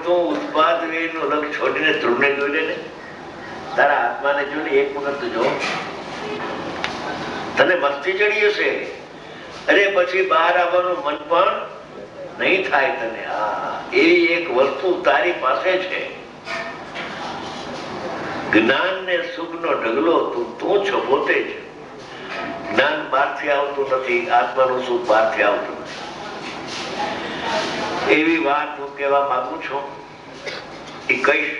તું ઉત્પાદ નું લગ છોડીને ધ્રુવને જોઈ લે ને, તારા આત્માને જોઈને એક વખત જો. તને મસ્તી ચડી હશે, અરે પછી બહાર આવવાનું મન પણ નહીં થાય તને. એવી એક વસ્તુ તારી પાસે છે. જ્ઞાન ને સુખ નો ઢગલો તું છો પોતે જ. જ્ઞાન બહારથી આવતું નથી, આત્માનું સુખ બહારથી આવતું નથી. એવી વાત હું કહેવા માંગુ છું, એ કહીશ.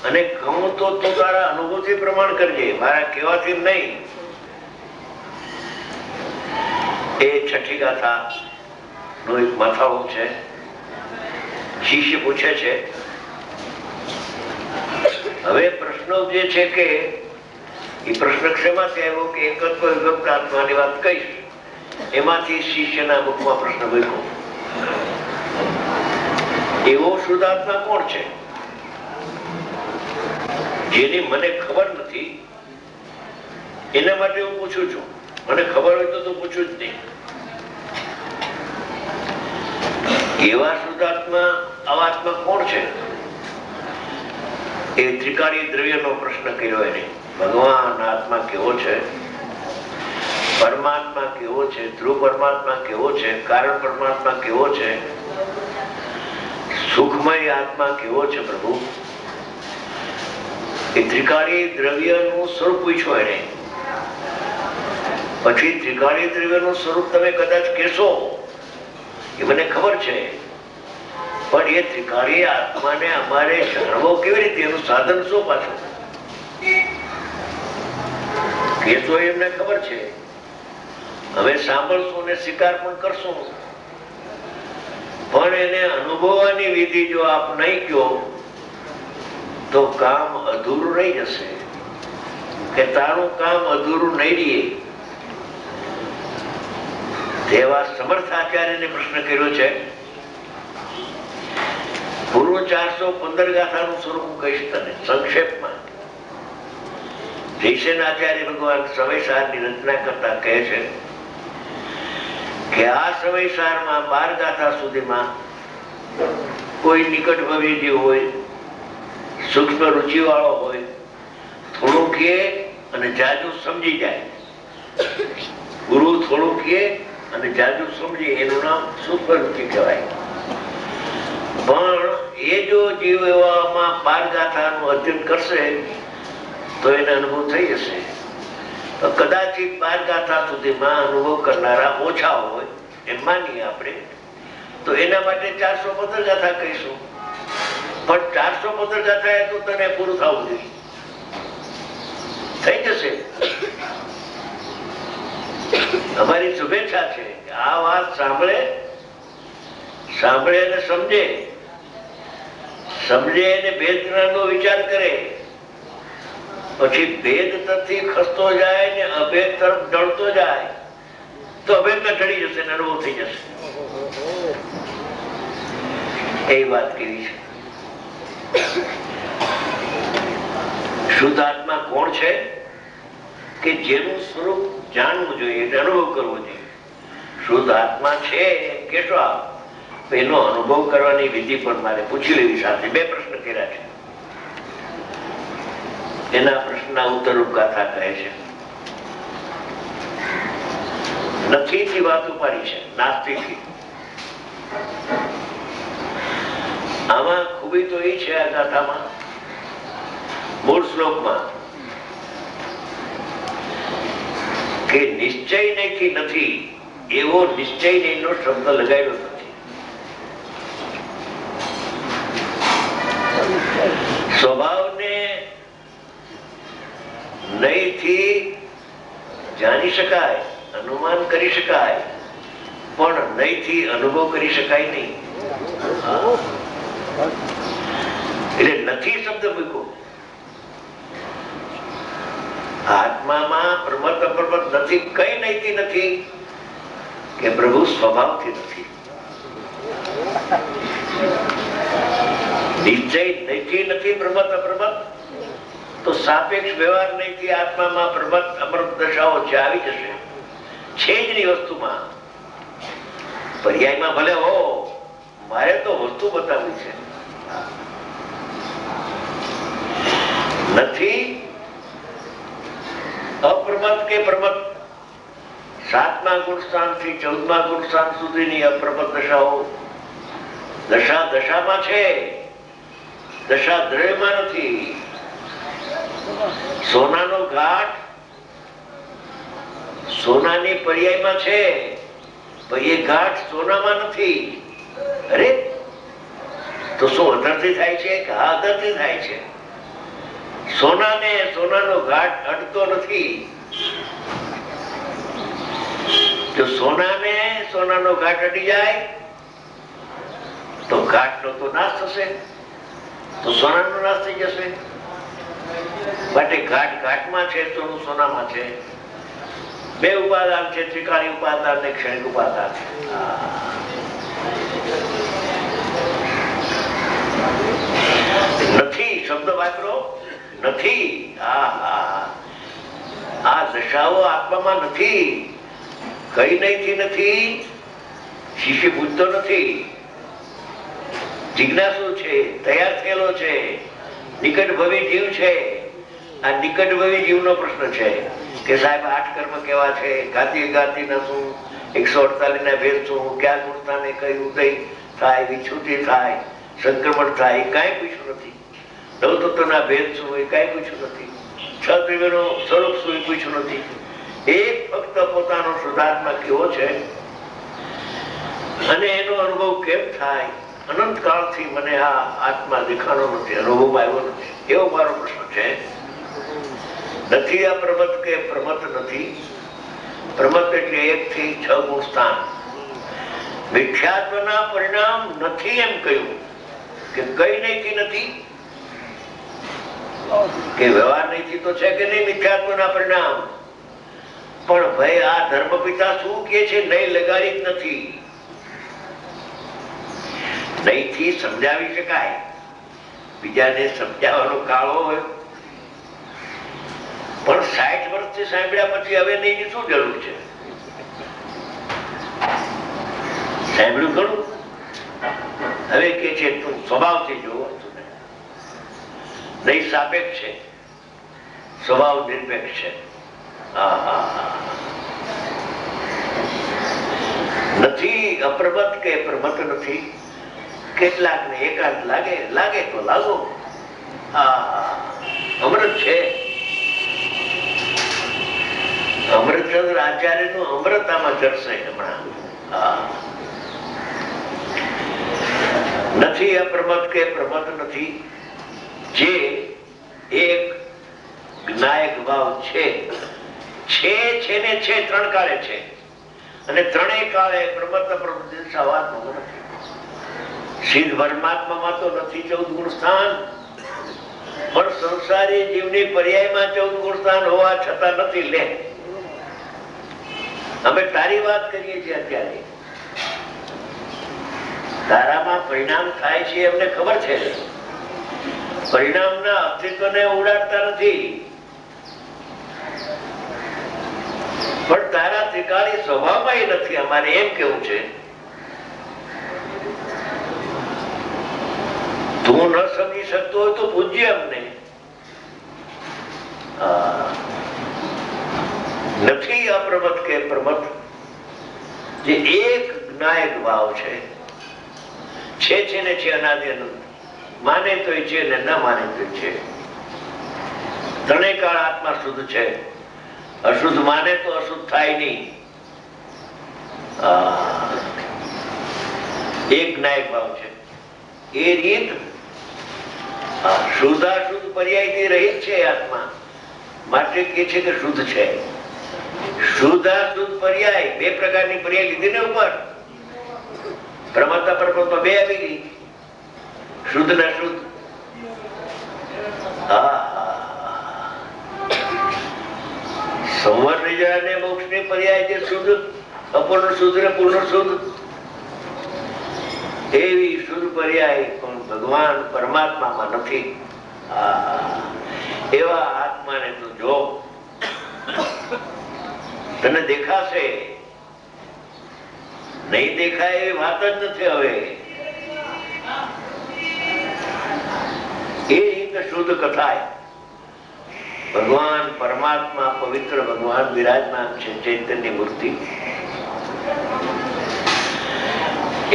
અને કહું તો તારા અનુભવથી પ્રમાણ કરજે, મારા કહેવાથી નહીં. એ છઠ્ઠી ગાથા નો એક માથાઓ છે. શિષ્ય પૂછે છે, હવે પ્રશ્નો જે છે કે એ પ્રશ્ન શેમાંથી આવ્યો કે એકત્વ વિભક્ત આત્માની વાત કહીશ, એમાંથી શિષ્યના મુખમાં પ્રશ્ન મૂક્યો, એવો શુદ્ધ આત્મા કોણ છે જેની મને ખબર નથી? એના માટે હું પૂછું છું. મને ખબર હોય તો પૂછું જ નહીં. એવા શુદ્ધ આત્મા, આવા આત્મા કોણ છે? એ ત્રિકાળી દ્રવ્યનો પ્રશ્ન કર્યો એને. ભગવાન આત્મા કેવો છે, પરમાત્મા કેવો છે, ધ્રુવ પરમાત્મા કેવો છે, કારણ પરમાત્મા કેવો છે, સુખમય આત્મા કેવો છે પ્રભુ? એ ત્રિકાળી દ્રવ્યનું સ્વરૂપ પૂછ્યું એને. પછી ત્રિકાળી દ્રવ્યનું સ્વરૂપ તમે કદાચ કહેશો, એ મને ખબર છે, પણ એ ત્રિકાળી આત્માને અમારે જાણવો કેવી રીતે? એનું સાધન શું પાછું? કહેશો એમને ખબર છે, હવે સાંભળશું ને સ્વીકાર પણ કરશું, પણ એને અનુભવવાની વિધિ જો આપ નહીં કહો તો કામ અધૂરું રહી જશે, કે તારું કામ અધૂરું નહીં રહે. તેવા સમર્થ આચાર્યને પ્રશ્ન કર્યો છે. પૂર્વ 415 ગાથાનું સ્વરૂપ હું કહીશ તને સંક્ષેપમાં. જયસેન આચાર્ય ભગવાન સમયસારની રચના કરતા કહે છે કે આ સમયસારમાં 12 ગાથા સુધીમાં કોઈ નિકટ ભવિષ્ય હોય, સૂક્ષ્મ રુચિ વાળો હોય, થોડું કહે અને જાજુ સમજી જાય. ગુરુ થોડું કહે અને જાજુ સમજી, એનું નામ સૂક્ષ્મ રુચિ કહેવાય. પણ એ જો જીવ એવામાં 12 ગાથાનું અધ્યયન કરશે તો એને અનુભવ થઈ જશે. તો કદાચિત 12 ગાથા સુધીમાં અનુભવ કરનારા ઓછા હોય એમ માનીએ આપણે, તો એના માટે 415 ગાથા કહીશું. પણ 415 ગાથા તો તને પૂરું થવું જોઈએ, થઈ જશે. અમારી શુભેચ્છા છે કે આ વાત સાંભળે અને સમજે અને ભેદ જ્ઞાનનો વિચાર કરે, પછી ભેદ તરફથી ખસતો જાય ને અભેદ તરફ ઢળતો જાય તો અભેદ ને ઢળી જશે ને અનુભવ થઈ જશે. એ વાત કેવી છે? શુદ્ધ આત્મા કોણ છે કે જેનું સ્વરૂપ જાણવું જોઈએ, અનુભવ કરવો જોઈએ. શુદ્ધ આત્મા છે કેશો આપ, એનો અનુભવ કરવાની વિધિ પણ મારે પૂછી લેવી. સાથે 2 પ્રશ્ન કર્યા છે, એના પ્રશ્નના ઉત્તરરૂપ ગાથા કહે છે. નથી થી વાત ઉપાડી છે, નાસ્તિક થી. આમાં ખૂબી તો એ છે આ ગાથામાં, મૂળ શ્લોકમાં, કે નિશ્ચય નહીંથી નથી એવો નિશ્ચય નહીંનો શબ્દ લગાવ્યો નથી. સ્વભાવને નહીંથી જાણી શકાય, અનુમાન કરી શકાય, પણ નહીંથી અનુભવ કરી શકાય નહીં. એટલે નથી શબ્દ મૂક્યો. આત્મામાં પ્રમત અપ્રમત નથી, કઈ નહીંથી નથી કે પ્રભુ સ્વભાવથી નથી. નિશ્ચય નહીંથી નથી, પ્રમત અપ્રમત, તો સાપેક્ષ વ્યવહાર નહીંથી આત્મામાં પ્રમત અમૃત દશાઓ છે, આવી જશે. છે જ નહીં વસ્તુમાં. પર્યાયમાં ભલે હો, મારે તો વસ્તુ બતાવવી છે. નથી અપ્રમત કે પ્રમત, 7મા ગુણસ્થાન થી 14મા ગુણસ્થાન સુધીની અપ્રમત દશાઓ દશામાં છે, દશા દ્રવ્યમાં નથી. સોનાનો ઘાટ સોનાની પર્યાયમાં છે, પણ એ ઘાટ સોનામાં નથી. અરે તો શું અંદરથી થાય છે કે આ અંદરથી થાય છે? સોનાને સોનાનો ઘાટ અડતો નથી. જો સોનાને સોનાનો ઘાટ અડી જાય તો ઘાટનો તો નાશ થશે, તો સોનાનો નાશ થઈ જશે. માટે ઘાટ ઘાટમાં છે, સોનું સોનામાં છે. બે ઉપાદાન છે, ત્રિકાળી ઉપાદાન ને ક્ષણિક ઉપાદાન. નથી શબ્દ વાપરો, નથી. આ દશાઓ આત્મામાં નથી. કઈ નહીથી નથી. શિષ્ય પૂછતો નથી, જિજ્ઞાસુ છે, તૈયાર થયેલો છે, નિકટભવી જીવ છે. આ નિકટભવી જીવનો પ્રશ્ન છે કે સાહેબ 8 કર્મ કેવા છે, ગાતી શું, 148 ના ભેદ શું, ક્યાં ગુણસ્થાને કઈ ઉદય થાય, વિચ્છુતિ થાય, સંક્રમણ થાય, કઈ પૂછ્યું નથી. 9 તત્વના ભેદ શું એ કઈ પૂછ્યું નથી. 6 દ્રવ્યનો સ્વરૂપ શું એ પૂછ્યું નથી. એક ફક્ત પોતાનો શુદ્ધાત્મા કેવો છે અને એનો અનુભવ કેમ થાય. અનંત કાળથી મને આ આત્મા દેખાનો નથી, અનુભવ આવ્યો નથી, એવો મારો પ્રશ્ન છે. નથી આ પ્રમત કે પ્રમત નથી. પ્રમત એટલે 1 થી 6 ગુણ સ્થાન. મિથ્યાત્વના પરિણામ નથી એમ કહ્યું કે કઈ નહીથી નથી, કે વ્યવહાર નહીથી તો છે કે નહીં મિથ્યાત્વના પરિણામ. પણ ભાઈ આ ધર્મ પિતા શું કે છે? નહીં લગાડી જ નથી. નહીંથી સમજાવી શકાય, બીજાને સમજાવવાનો કાળો હોય. પણ 60 વર્ષથી સાંભળ્યા પછી હવે નહીં શું જરૂર છે? સાંભળ્યું ખરું? હવે કે છે તું સ્વભાવથી જોવો, નહીં સાપેક્ષ છે, સ્વભાવ નિરપેક્ષ છે. નથી અપ્રમત કે પ્રમત નથી. કેટલાક ને એકાંત લાગે તો લાગો. અમૃત છે. અમૃતચંદ્ર આચાર્ય નું અમૃત આમાં ચડશે હમણાં. નથી અપ્રમત કે પ્રમત નથી. જે એક જ્ઞાયક ભાવ છે ને છે, 3 કાળે છે, અને 3 કાળે પ્રમત અપ્રમત સવારમાં નથી. સિદ્ધ પરમાત્મામાં તો નથી 14 ગુણ સ્થાન, પણ સંસારી જીવની પર્યાયમાં 14 ગુણ સ્થાન હોવા છતાં નથી. લે અમે તારી વાત કરીએ છીએ. અત્યારે તારામાં પરિણામ થાય છે એમને ખબર છે. પરિણામના અસ્તિત્વને ઉડાડતા નથી, પણ તારા ત્રિકાળી સ્વભાવમાં એ નથી. અમારે એમ કેવું છે, તું ન સમજી શકતો હોય તો પૂજ્ય અમને. નથી અપ્રમત કે પ્રમત. જે એક જ્ઞાયક ભાવ છે ને છે અનાદિ અનંત. માને તો છે ને ન માને તો છે. 3 કાળ આત્મા શુદ્ધ છે. અશુદ્ધ માને તો અશુદ્ધ થાય નહીં. એક જ્ઞાયક ભાવ છે. એ રીત શુદ્ધાશુદ્ધ પર્યાયથી રહિત છે આત્મા. માટે કે છે કે શુદ્ધ છે. શુદ્ધાશુદ્ધ પર્યાય 2 પ્રકારની પર્યાય લીધી ને ઉપર. પ્રમત અપ્રમત 2 આવી ગઈ, શુદ્ધ ને અશુદ્ધ. સંવર નિજરા ને મોક્ષ ની પર્યાય જે શુદ્ધ, અપૂર્ણ શુદ્ધ ને પૂર્ણ શુદ્ધ, એવી શુદ્ધ પર્યાય પણ ભગવાન પરમાત્મામાં નથી. એવા આત્માને તું જો, તને દેખાશે. નહીં દેખાય એવી વાત જ નથી. હવે નિત્ય શુદ્ધ કથાય ભગવાન પરમાત્મા પવિત્ર ભગવાન વિરાજમાન છે ચૈતન્ય મૂર્તિ.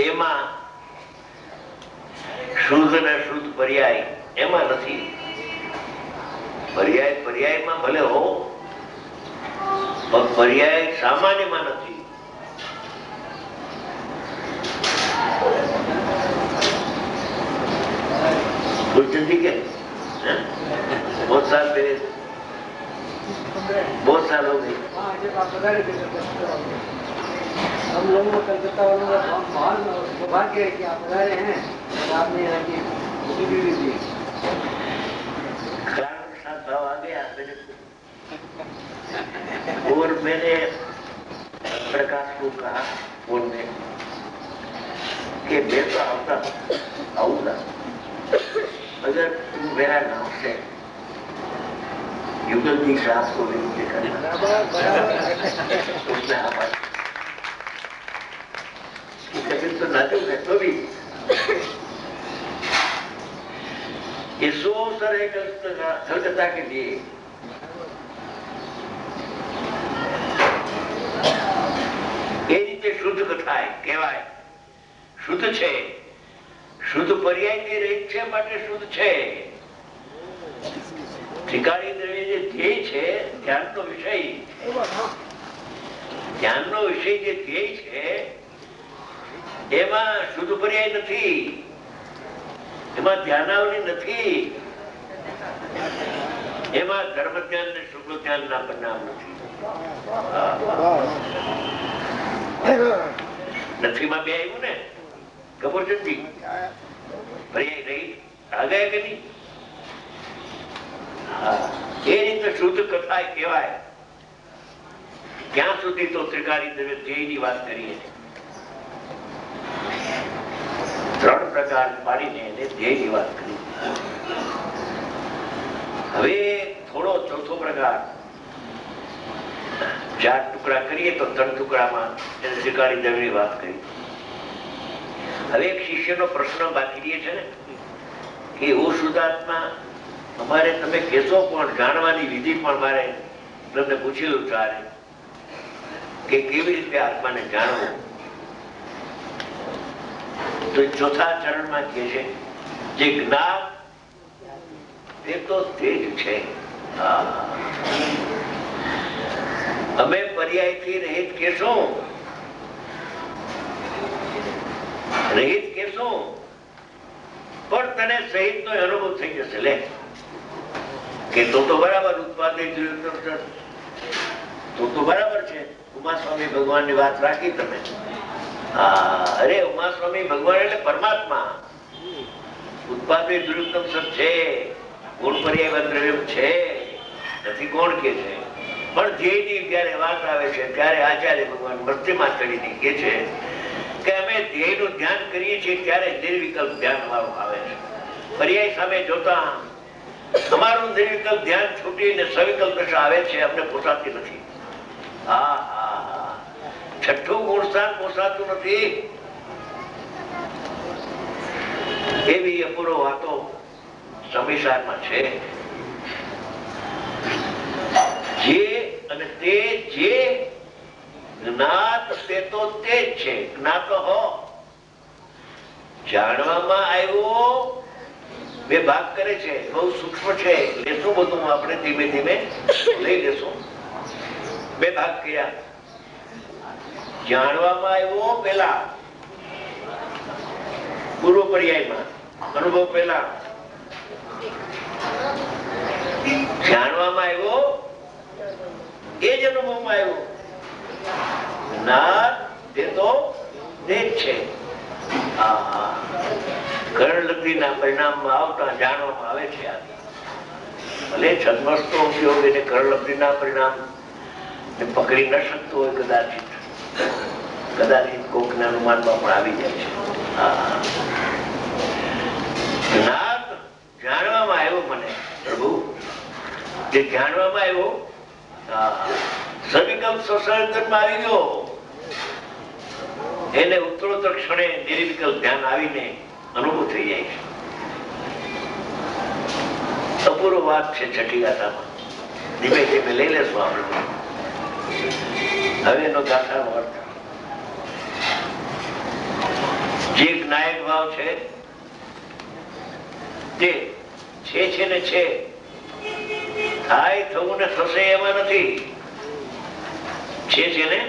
એમાં શુદ્ધ ને શુદ્ધ પર્યાય એમાં નથી. પર્યાય પર્યાયમાં ભલે હો, પણ પર્યાય સામાન્યમાં નથી. गुरचंद जी के बहुत साल पहले, बहुत साल हो गए. हम लोगों को कलकत्ता वालों का महान सौभाग्य है कि आप पधारे हैं और आपने यहाँ की उपयोगी दी. साथ भाव आ गया मेरे को. और मैंने प्रकाश को कहा फोन में कि मैं तो आता आऊंगा अगर तुम मेरा नाम से युगल जी साहब को विनती करना. उसने आवाज कभी तो नाजुक है तो भी ये 100 अवसर है कलकत्ता के लिए. એ રીતે શુદ્ધ કથા કહેવાય. શુદ્ધ છે, શુદ્ધ પર્યાય રહિત છે માટે શુદ્ધ છે. ઠિકાણી દ્રવ્ય જે ધ્યેય છે, ધ્યાનનો વિષય, ધ્યાનનો વિષય જે ધ્યેય છે એમાં શુદ્ધ પર્યાય નથી, એમાં ધ્યાનાવલી નથી, એમાં ધર્મ ધ્યાન ને શુક્લ ધ્યાન ના પરિણામ નથી. નથી માં બે આવ્યું ને કપૂરચંદજી, પર્યાય રહી આ ગયા કે નહીં? એ રીતે શુદ્ધ કથા કહેવાય. ત્યાં સુધી તો ત્રિકારી ધ્યેય ની વાત કરીએ, 3 પ્રકાર પાડીને એને ધ્યેય ની વાત કરી. હવે થોડો ચોથો પ્રકાર, 4 ટુકડા કરીએ તો 3 ટુકડામાં એને ત્રિકારી ધ્યેય ની વાત કરી. હવે એક શિષ્યનો પ્રશ્ન બાકી રહે છે ને કે ઓ શુદ્ધાત્મા, અમારે તમે કહેશો પણ જાણવાની વિધિ પણ મારે તમને પૂછેલું ચાલે કે કેવી રીતે આત્માને જાણવું. તો ચોથા ચરણમાં કહે છે જે જ્ઞાન તે તો તે જ છે. અમે પર્યાયથી રહિત કહેશું, રહિત કહેશું પણ તને સહિત નો અનુભવ થઈ જશે. લે કે તો બરાબર ઉત્પાદન તો બરાબર છે. ઉમાસ્વામી ભગવાન ની વાત રાખી તમે. અરે ઉમાસ્વામી ભગવાન એટલે પરમાત્મા. ઉત્પાદન દુરુત્તમ સબ છે, ગુણ પર્યાય દ્રવ્ય છે, નથી કોણ કે છે. પણ ધ્યેયની જયારે વાત આવે છે ત્યારે આચાર્ય ભગવાન મસ્તીમાં ચડીને કે છે કે અમે ધ્યેયનું ધ્યાન કરીએ છીએ ત્યારે નિર્વિકલ્પ ધ્યાન અમારું આવે છે. પર્યાય સામે જોતા અમારું નિર્વિકલ્પ ધ્યાન છૂટીને સવિકલ્પ દશા આવે છે, અમને પોસાતી નથી. છઠ્ઠું ગુણસ્થાન પોસાતું નથી. એવી અપૂર્વ વાતો સંવિસારમાં છે. જે અને તે જે જ્ઞાત તે તો તે જ છે. જ્ઞાત હો જાણવામાં આવ્યો બે ભાગ કરે છે, બહુ સૂક્ષ્મ છે. લેશું બધું આપણે ધીમે ધીમે લઈ લેશું. બે ભાગ કર્યા. જાણવામાં આવ્યો પેલા પૂર્વ પર્યાયમાં અનુભવ પેલા, જાણવામાં આવ્યો એ જ અનુભવમાં આવ્યો. ના તે તો તે જ છે. કર્ણલબ્ધિના પરિણામમાં આવતા જાણવામાં આવે છે. ભલે છદ્મસ્તો ઉપયોગ એને કર્ણલબ્ધિના પરિણામ પકડી ન શકતો હોય, કદાચિત કોકના અનુમાનમાં પણ આવી જાય છે. જ્ઞાત જાણવામાં આવ્યો મને પ્રભુ, જે જાણવામાં આવ્યો સવિકલ્પ સસર્જનમાં આવી ગયો, એને ઉત્તરોત્તર ક્ષણે નિર્વિકલ્પ ધ્યાન આવીને અનુભવ થઈ જાય છે. અપૂર્વ વાત છે છઠ્ઠી ગાથામાં. ધીમે ધીમે લઈ લેશું આપણે. હવે એનો ગાથાનો અર્થ. જે જ્ઞાયક ભાવ છે તે છે ને છે, થાય થવું ને થશે એમાં નથી. છે ને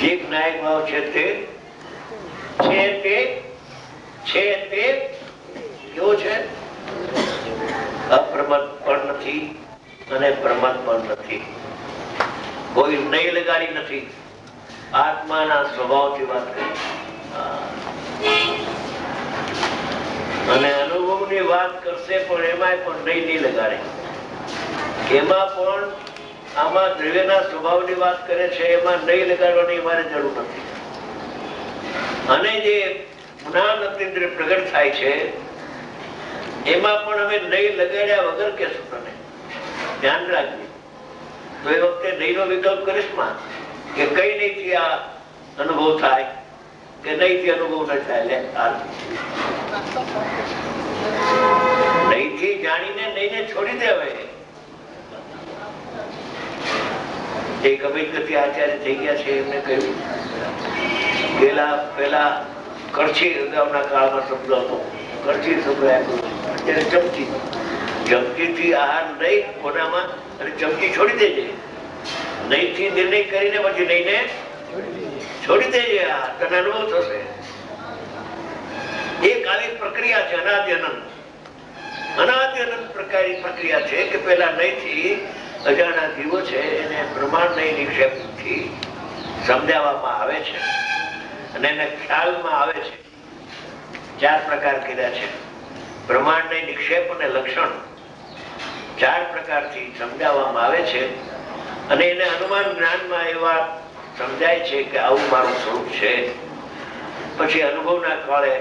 જે જ્ઞાયક ભાવ છે તે છે તે કેવો છે? અપ્રમદ પણ નથી અને પ્રમદ પણ નથી. કોઈ નહીં લગાડી નથી. આત્માના સ્વભાવથી વાત કરી અને અનુભવની વાત કરશે પણ એમાં પણ નહીં લગાડે. એમાં પણ આમાં દ્રવ્યના સ્વભાવની વાત કરે છે, એમાં નહીં લગાડવાની મારે જરૂર નથી. અને જે જ્ઞાન અતિન્દ્રિય પ્રગટ થાય છે એમાં પણ અમે નહીં લગાડ્યા વગર કેશું તને. ધ્યાન રાખજે. તો એ વખતે નહીં નો વિકલ્પ કરીશ માં કે કઈ નહીથી આ અનુભવ થાય કે નહીથી અનુભવ ન થાય. લે હાલ નહીથી જાણીને નહીને છોડી દે. હવે એક અભિગતિ આચાર્ય થઈ ગયા છે, એમને કહ્યું પેલા કરછી અગાઉના કાળમાં શબ્દ હતો. કરછી શબ્દ અત્યારે ચમચી. ચમચીથી આહાર લઈ કોનામાં અને ચમચી છોડી દેજે. નહીંથી નિર્ણય કરીને પછી નહીંને છોડી દેજે. આ તને અનુભવ થશે. એક આવી પ્રક્રિયા છે અનાદિ અનંત. અનાદિ અનંત પ્રકારની પ્રક્રિયા છે કે પેલા નહીંથી અજાણા જીવો છે એને પ્રમાણ નહીં નિક્ષેપથી સમજાવવામાં આવે છે અને એને ખ્યાલમાં આવે છે. 4 પ્રકાર કર્યા છે. પ્રમાણ નહીં નિક્ષેપ અને લક્ષણ 4 પ્રકારથી સમજાવવામાં આવે છે અને એને અનુમાન જ્ઞાનમાં એવા સમજાય છે કે આવું મારું સ્વરૂપ છે. પછી અનુભવના કાળે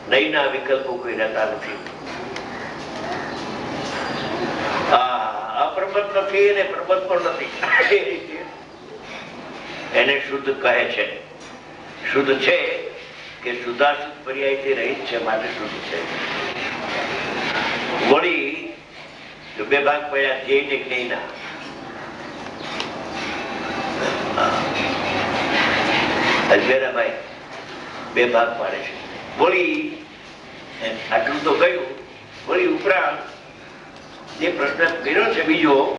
નહીંના વિકલ્પો કોઈ રહેતા નથી. અપ્રમદ નથી અને પ્રમદ પણ નથી. એને શુદ્ધ કહે છે. શુદ્ધ છે કે શુદ્ધાશુદ્ધ પર્યાયથી રહિત છે, માટે શુદ્ધ છે. વળી 2 ભાગ પડ્યા ધ્યેય ને જ્ઞેયના. અજમેરાભાઈ 2 ભાગ પાડે છે. વળી આટલું તો કહ્યું. વળી ઉપરાંત જે પ્રશ્ન કર્યો છે બીજો